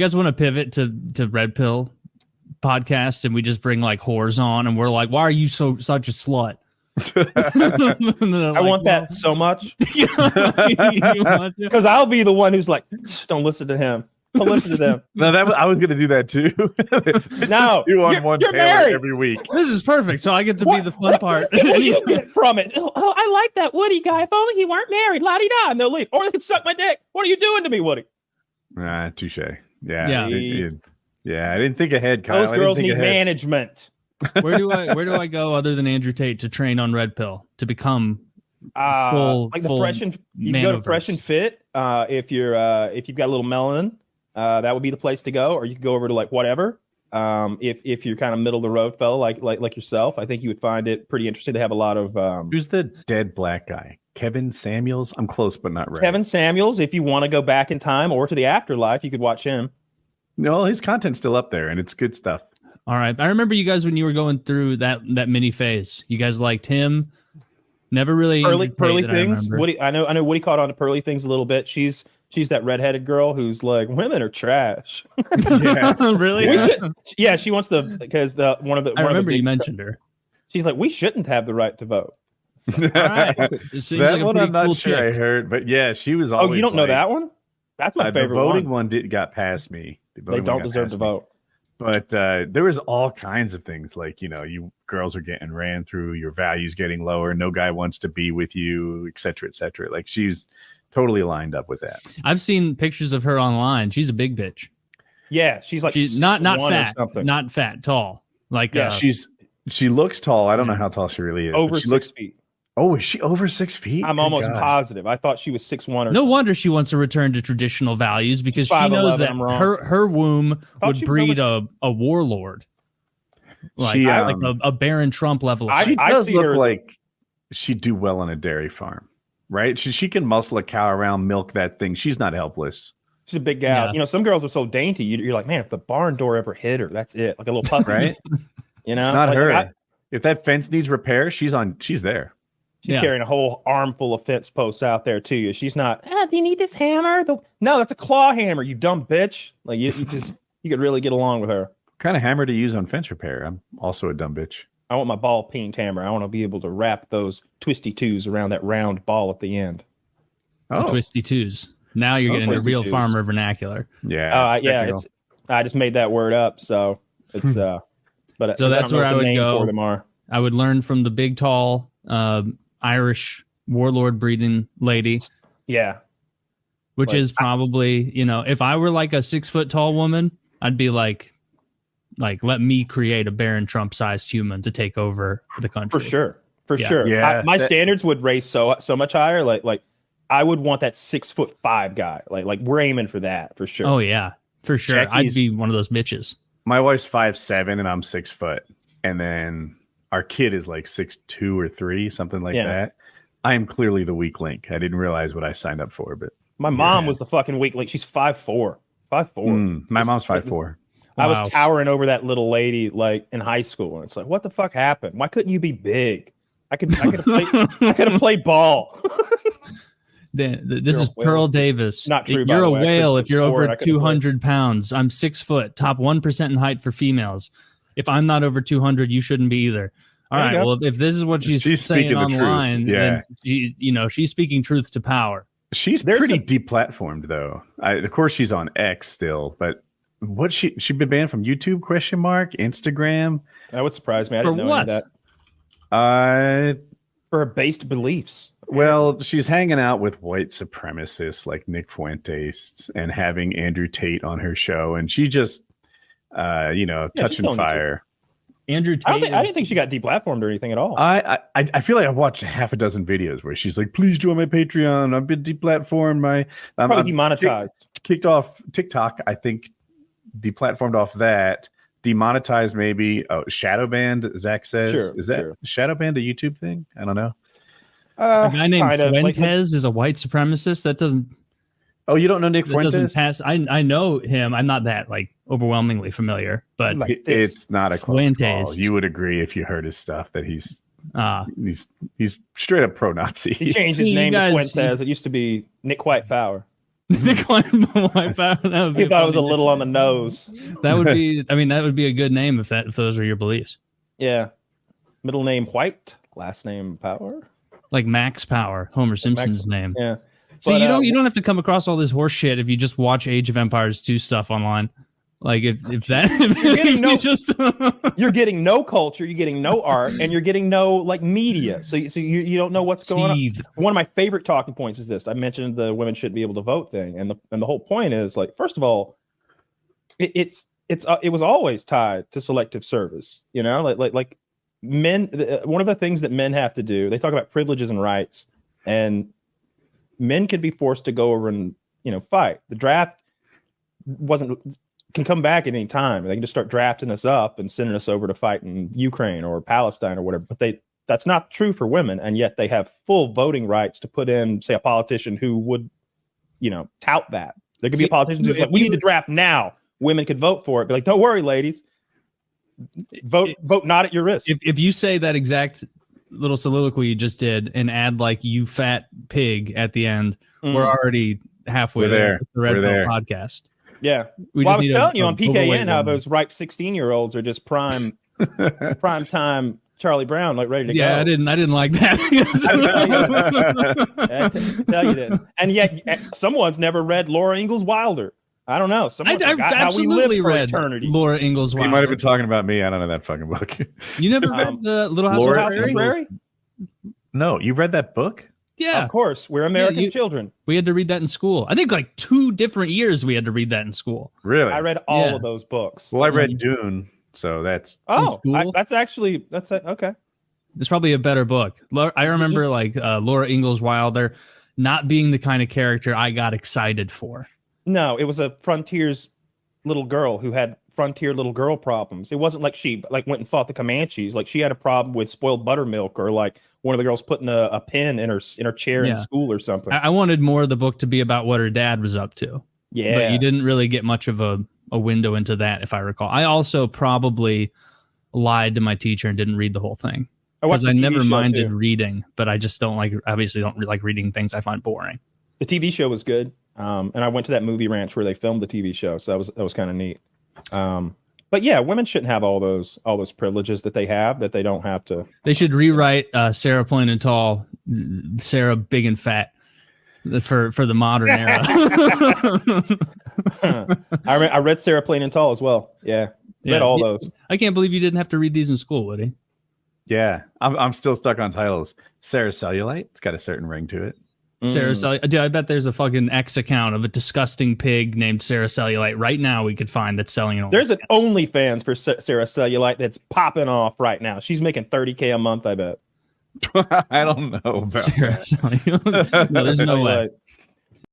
You guys want to pivot to Red Pill podcast and we just bring like whores on and we're like, why are you such a slut? I want that so much because I'll be the one who's like, don't listen to him. Don't listen to them. No, I was going to do that too. No, you're married every week. This is perfect. So I get to be the fun part. What do you get from it? Oh, I like that Woody guy. If only he weren't married, la-di-da, and they'll leave. Or they could suck my dick. What are you doing to me, Woody? Touche. Yeah. I didn't think ahead, Kyle. Those girls need management. Where do I go other than Andrew Tate to train on Red Pill to become full? Like the Fresh and you can go to Fresh and Fit. If you've got a little melanin, that would be the place to go. Or you could go over to like whatever. If you're kind of middle of the road fellow like yourself, I think you would find it pretty interesting. They have a lot of who's the dead black guy? Kevin Samuels. I'm close, but not right. Kevin Samuels. If you want to go back in time or to the afterlife, you could watch him. No, his content's still up there, and it's good stuff. All right, I remember you guys when you were going through that mini phase. You guys liked him. Never really Pearly things. I know Woody caught on to Pearly things a little bit. She's that redheaded girl who's like, women are trash. Really? Yeah, she wants to because I remember you mentioned her. She's like, we shouldn't have the right to vote. All right. That one I'm not sure I heard, but yeah, she was always. Oh, you don't know that one? That's my favorite one. The voting one got past me. They don't deserve to vote. But there was all kinds of things like, you girls are getting ran through, your values getting lower, no guy wants to be with you, et cetera, et cetera. Like she's totally lined up with that. I've seen pictures of her online. She's a big bitch. Yeah, she's like not fat, not fat, tall. Like she looks tall. I don't know how tall she really is. Over 6 feet. Oh, is she over 6 feet? I'm almost positive. I thought she was 6'1". No wonder she wants to return to traditional values because she knows that her womb would breed a warlord, like a Baron Trump level. She does look like she'd do well on a dairy farm, right? She can muscle a cow around, milk that thing. She's not helpless. She's a big gal. Yeah. Some girls are so dainty. You're like, man, if the barn door ever hit her, that's it. Like a little puppy, right? Not her. If that fence needs repair, she's there. She's carrying a whole armful of fence posts out there to you. She's not, do you need this hammer? No, that's a claw hammer, you dumb bitch. Like you could really get along with her. What kind of hammer to use on fence repair? I'm also a dumb bitch. I want my ball peened hammer. I want to be able to wrap those twisty twos around that round ball at the end. Oh, the twisty twos. Now you're getting a real farmer vernacular. Yeah. I just made that word up. So it's, but so that's where I would go. I would learn from the big, tall, Irish warlord breeding lady. Yeah. Which is probably, if I were like a 6 foot tall woman, I'd be like, let me create a Baron Trump sized human to take over the country. For sure. Yeah. My standards would raise so much higher. Like I would want that 6'5" guy. Like we're aiming for that for sure. Oh yeah, for sure. I'd be one of those bitches. My wife's 5'7" and I'm 6 foot. And then our kid is like 6'2" or 3, something like that. I am clearly the weak link. I didn't realize what I signed up for, but my mom was the fucking weak link. She's 5'4". 5'4". My mom's 5'4". I was towering over that little lady like in high school, and it's like, what the fuck happened? Why couldn't you be big? I could have played ball. This is Pearl Davis. Not true. You're a whale if you're over 200 pounds. I'm 6 foot, top 1% in height for females. If I'm not over 200, you shouldn't be either. All right. Well, if this is what she's saying online, then she's speaking truth to power. She's pretty deplatformed, though. Of course, she's on X still, but what she been banned from YouTube? ? Instagram. That would surprise me. I didn't know any of that. For her based beliefs. Well, she's hanging out with white supremacists like Nick Fuentes and having Andrew Tate on her show, and she just, touching fire. Andrew Tate. I didn't think she got deplatformed or anything at all. I feel like I've watched half a dozen videos where she's like, "Please join my Patreon. I've been deplatformed. Probably demonetized, kicked off TikTok. I think deplatformed off that." Demonetized, maybe. Oh, shadow banned. Zach says, "Is that shadow banned a YouTube thing?" I don't know. A guy named Fuentes is a white supremacist. That doesn't. Oh, you don't know Nick Fuentes? Doesn't pass. I know him. I'm not that overwhelmingly familiar, but it's not a close call. You would agree if you heard his stuff that he's straight up pro-Nazi. He changed his name to Fuentes. It used to be Nick White Power. Decline Wipeout. That would be he thought it was a little on the nose. That would be. I mean, that would be a good name if those are your beliefs. Yeah. Middle name White, last name Power. Like Max Power, Homer Simpson's name. Yeah. So you don't have to come across all this horse shit if you just watch Age of Empires 2 stuff online. Like if you're getting no culture, you're getting no art, and you're getting no like media. So you don't know what's going on. One of my favorite talking points is this. I mentioned the women shouldn't be able to vote thing, and the whole point is like, first of all, it was always tied to selective service. You know, like men. One of the things that men have to do, they talk about privileges and rights, and men can be forced to go over and fight. The draft can come back at any time. They can just start drafting us up and sending us over to fight in Ukraine or Palestine or whatever. But that's not true for women, and yet they have full voting rights to put in, say, a politician who would, tout that. There could be a politician who's like, we need to draft now. Women could vote for it. Be like, don't worry, ladies. Vote not at your risk. If you say that exact little soliloquy you just did and add like "you fat pig" at the end, we're already halfway there with the Red Pill podcast. Yeah. Well, I was telling you on PKA how those ripe 16-year-olds are just prime time Charlie Brown, like ready to go. Yeah, I didn't like that. I tell you that. And yet someone's never read Laura Ingalls Wilder. I don't know. I've absolutely read Laura Ingalls Wilder. You might have been talking about me. I don't know that fucking book. You never read the Little House on the Prairie? No, you read that book? Yeah, of course. We're American children. We had to read that in school. I think like 2 different years we had to read that in school. Really? I read all of those books. Well, I read Dune, so that's okay. It's probably a better book. I remember like Laura Ingalls Wilder not being the kind of character I got excited for. No, it was a frontier's little girl who had frontier little girl problems. It wasn't like she went and fought the Comanches. Like she had a problem with spoiled buttermilk, or like one of the girls putting a pin in her chair in school or something. I wanted more of the book to be about what her dad was up to. Yeah, but you didn't really get much of a window into that, if I recall. I also probably lied to my teacher and didn't read the whole thing because I never minded reading, but I just don't like reading things I find boring. The TV show was good, and I went to that movie ranch where they filmed the TV show, so that was kind of neat. But yeah, women shouldn't have all those privileges that they have, that they don't have to. They should rewrite Sarah Plain and Tall, Sarah Big and Fat for the modern era. I read Sarah Plain and Tall as well. Yeah, read all those. I can't believe you didn't have to read these in school, Woody. Yeah, I'm still stuck on titles. Sarah Cellulite, it's got a certain ring to it. Sarah Cellulite. Dude, I bet there's a fucking X account of a disgusting pig named Sarah Cellulite right now we could find that's selling an There's an OnlyFans for Sarah Cellulite that's popping off right now. She's making $30K a month, I bet. I don't know about Sarah Cellulite. No, there's no way.